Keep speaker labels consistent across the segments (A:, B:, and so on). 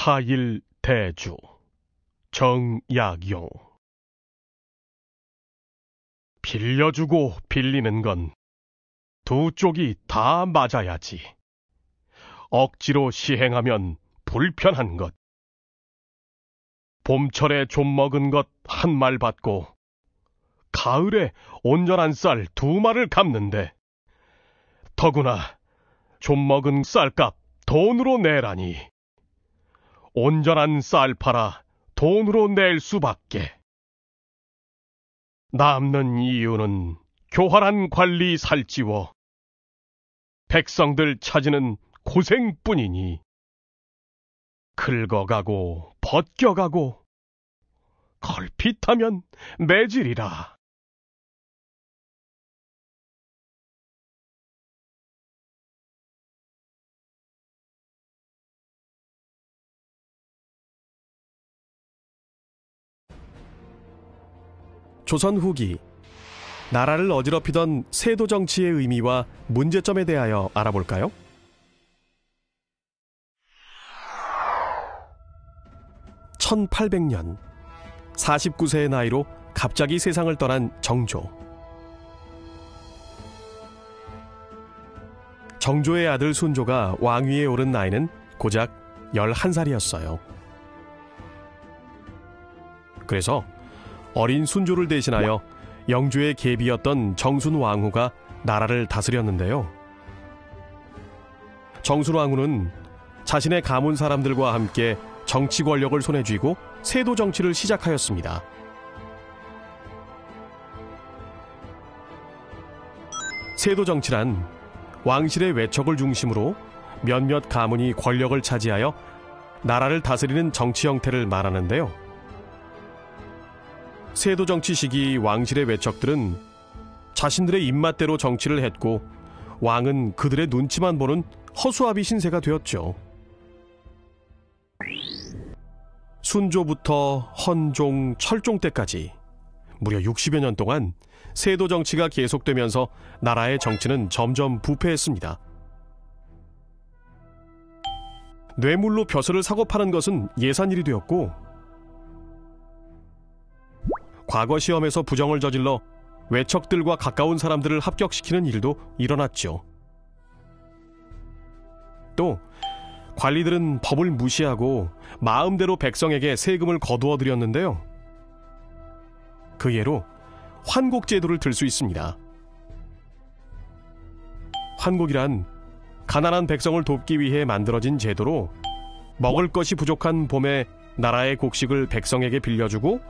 A: 하일대주 정약용. 빌려주고 빌리는 건 두 쪽이 다 맞아야지. 억지로 시행하면 불편한 것. 봄철에 좀 먹은 것 한 말 받고 가을에 온전한 쌀 두 말을 갚는데 더구나 좀 먹은 쌀값 돈으로 내라니. 온전한 쌀 팔아 돈으로 낼 수밖에. 남는 이유는 교활한 관리 살찌워 백성들 찾으는 고생뿐이니 긁어가고 벗겨가고 걸핏하면 매질이라.
B: 조선 후기, 나라를 어지럽히던 세도 정치의 의미와 문제점에 대하여 알아볼까요? (1800년) 49세의 나이로 갑자기 세상을 떠난 정조. 정조의 아들 순조가 왕위에 오른 나이는 고작 11살이었어요. 그래서 어린 순조를 대신하여 영주의 계비였던 정순왕후가 나라를 다스렸는데요. 정순왕후는 자신의 가문 사람들과 함께 정치 권력을 손에 쥐고 세도 정치를 시작하였습니다. 세도 정치란 왕실의 외척을 중심으로 몇몇 가문이 권력을 차지하여 나라를 다스리는 정치 형태를 말하는데요. 세도 정치 시기 왕실의 외척들은 자신들의 입맛대로 정치를 했고 왕은 그들의 눈치만 보는 허수아비 신세가 되었죠. 순조부터 헌종, 철종 때까지 무려 60여 년 동안 세도 정치가 계속되면서 나라의 정치는 점점 부패했습니다. 뇌물로 벼슬을 사고 파는 것은 예산일이 되었고, 과거 시험에서 부정을 저질러 외척들과 가까운 사람들을 합격시키는 일도 일어났죠. 또 관리들은 법을 무시하고 마음대로 백성에게 세금을 거두어 들였는데요. 그 예로 환곡 제도를 들 수 있습니다. 환곡이란 가난한 백성을 돕기 위해 만들어진 제도로 먹을 것이 부족한 봄에 나라의 곡식을 백성에게 빌려주고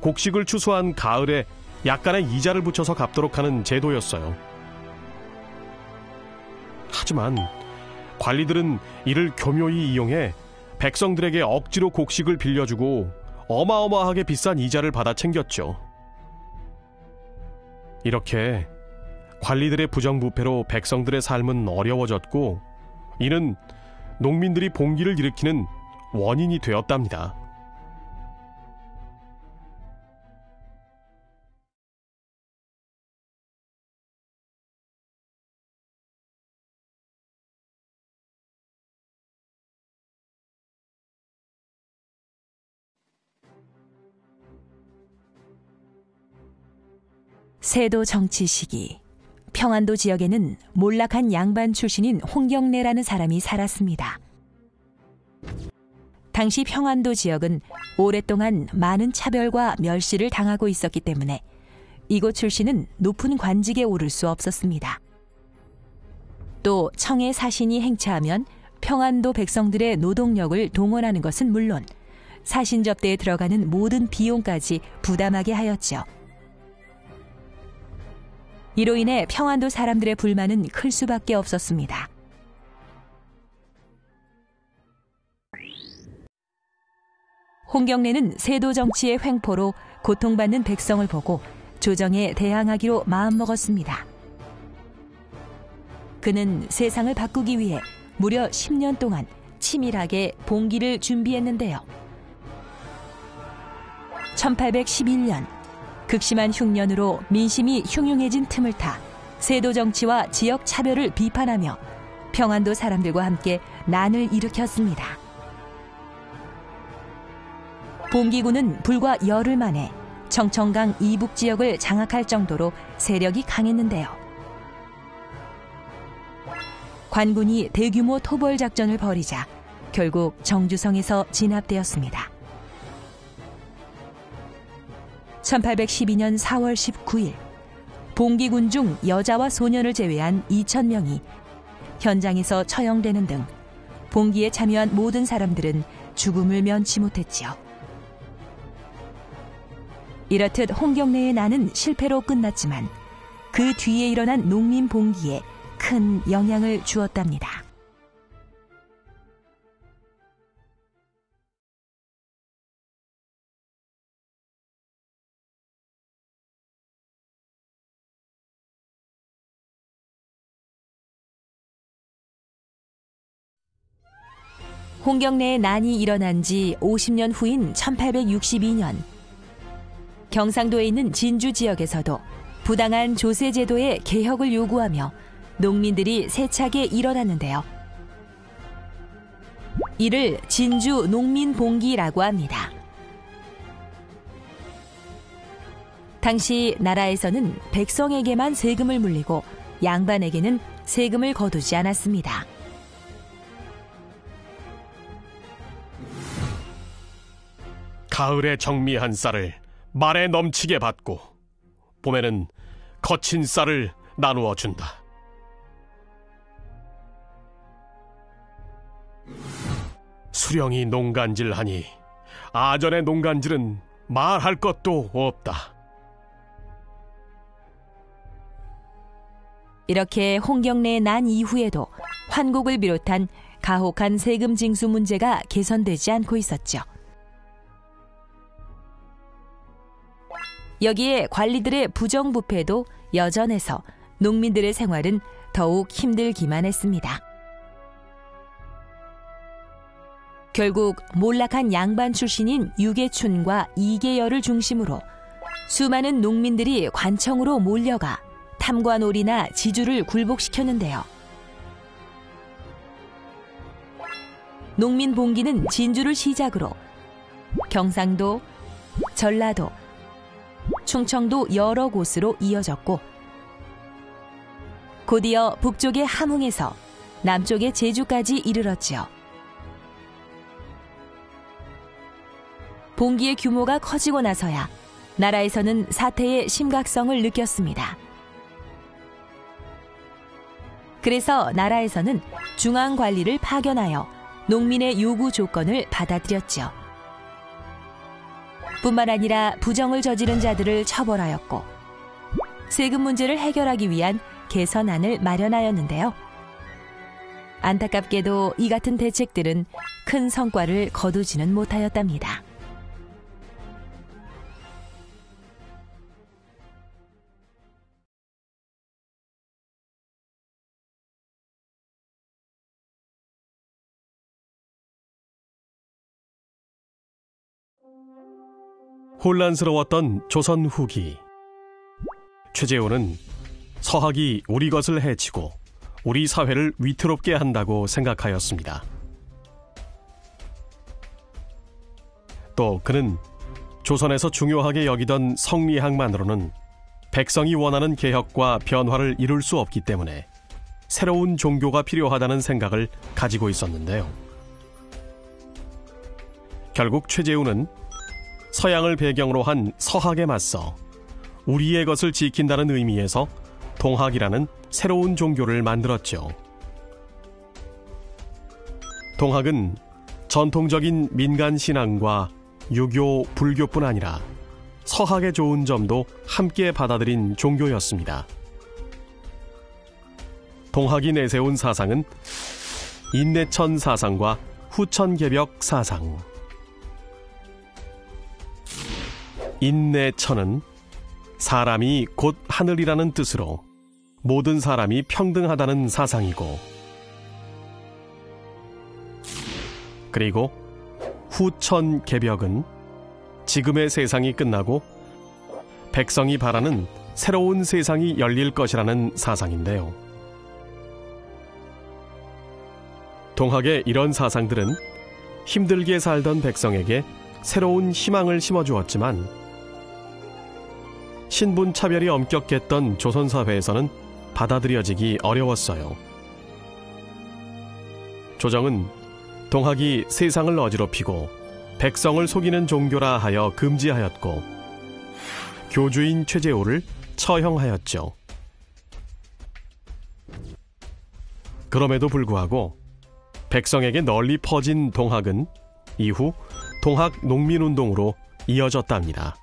B: 곡식을 추수한 가을에 약간의 이자를 붙여서 갚도록 하는 제도였어요. 하지만 관리들은 이를 교묘히 이용해 백성들에게 억지로 곡식을 빌려주고 어마어마하게 비싼 이자를 받아 챙겼죠. 이렇게 관리들의 부정부패로 백성들의 삶은 어려워졌고, 이는 농민들이 봉기를 일으키는 원인이 되었답니다.
C: 세도 정치 시기, 평안도 지역에는 몰락한 양반 출신인 홍경래라는 사람이 살았습니다. 당시 평안도 지역은 오랫동안 많은 차별과 멸시를 당하고 있었기 때문에 이곳 출신은 높은 관직에 오를 수 없었습니다. 또 청의 사신이 행차하면 평안도 백성들의 노동력을 동원하는 것은 물론 사신 접대에 들어가는 모든 비용까지 부담하게 하였죠. 이로 인해 평안도 사람들의 불만은 클 수밖에 없었습니다. 홍경래는 세도 정치의 횡포로 고통받는 백성을 보고 조정에 대항하기로 마음먹었습니다. 그는 세상을 바꾸기 위해 무려 10년 동안 치밀하게 봉기를 준비했는데요. 1811년 극심한 흉년으로 민심이 흉흉해진 틈을 타 세도 정치와 지역 차별을 비판하며 평안도 사람들과 함께 난을 일으켰습니다. 봉기군은 불과 열흘 만에 청천강 이북 지역을 장악할 정도로 세력이 강했는데요. 관군이 대규모 토벌 작전을 벌이자 결국 정주성에서 진압되었습니다. 1812년 4월 19일 봉기군 중 여자와 소년을 제외한 2,000명이 현장에서 처형되는 등 봉기에 참여한 모든 사람들은 죽음을 면치 못했지요. 이렇듯 홍경래의 난은 실패로 끝났지만 그 뒤에 일어난 농민 봉기에 큰 영향을 주었답니다. 홍경래의 난이 일어난 지 50년 후인 1862년 경상도에 있는 진주 지역에서도 부당한 조세 제도의 개혁을 요구하며 농민들이 세차게 일어났는데요. 이를 진주 농민봉기라고 합니다. 당시 나라에서는 백성에게만 세금을 물리고 양반에게는 세금을 거두지 않았습니다.
A: 가을에 정미한 쌀을 말에 넘치게 받고 봄에는 거친 쌀을 나누어 준다. 수령이 농간질하니 아전의 농간질은 말할 것도 없다.
C: 이렇게 홍경래의 난 이후에도 환곡을 비롯한 가혹한 세금 징수 문제가 개선되지 않고 있었죠. 여기에 관리들의 부정부패도 여전해서 농민들의 생활은 더욱 힘들기만 했습니다. 결국 몰락한 양반 출신인 유계춘과 이계열을 중심으로 수많은 농민들이 관청으로 몰려가 탐관오리나 지주를 굴복시켰는데요. 농민봉기는 진주를 시작으로 경상도, 전라도, 충청도 여러 곳으로 이어졌고 곧이어 북쪽의 함흥에서 남쪽의 제주까지 이르렀지요. 봉기의 규모가 커지고 나서야 나라에서는 사태의 심각성을 느꼈습니다. 그래서 나라에서는 중앙관리를 파견하여 농민의 요구 조건을 받아들였지요. 뿐만 아니라 부정을 저지른 자들을 처벌하였고 세금 문제를 해결하기 위한 개선안을 마련하였는데요. 안타깝게도 이 같은 대책들은 큰 성과를 거두지는 못하였답니다.
B: 혼란스러웠던 조선 후기. 최재훈은 서학이 우리 것을 해치고 우리 사회를 위태롭게 한다고 생각하였습니다. 또 그는 조선에서 중요하게 여기던 성리학만으로는 백성이 원하는 개혁과 변화를 이룰 수 없기 때문에 새로운 종교가 필요하다는 생각을 가지고 있었는데요. 결국 최재훈은 서양을 배경으로 한 서학에 맞서 우리의 것을 지킨다는 의미에서 동학이라는 새로운 종교를 만들었죠. 동학은 전통적인 민간 신앙과 유교, 불교뿐 아니라 서학의 좋은 점도 함께 받아들인 종교였습니다. 동학이 내세운 사상은 인내천 사상과 후천개벽 사상. 인내천은 사람이 곧 하늘이라는 뜻으로 모든 사람이 평등하다는 사상이고, 그리고 후천개벽은 지금의 세상이 끝나고 백성이 바라는 새로운 세상이 열릴 것이라는 사상인데요. 동학의 이런 사상들은 힘들게 살던 백성에게 새로운 희망을 심어주었지만 신분 차별이 엄격했던 조선사회에서는 받아들여지기 어려웠어요. 조정은 동학이 세상을 어지럽히고 백성을 속이는 종교라 하여 금지하였고 교주인 최재호를 처형하였죠. 그럼에도 불구하고 백성에게 널리 퍼진 동학은 이후 동학 농민운동으로 이어졌답니다.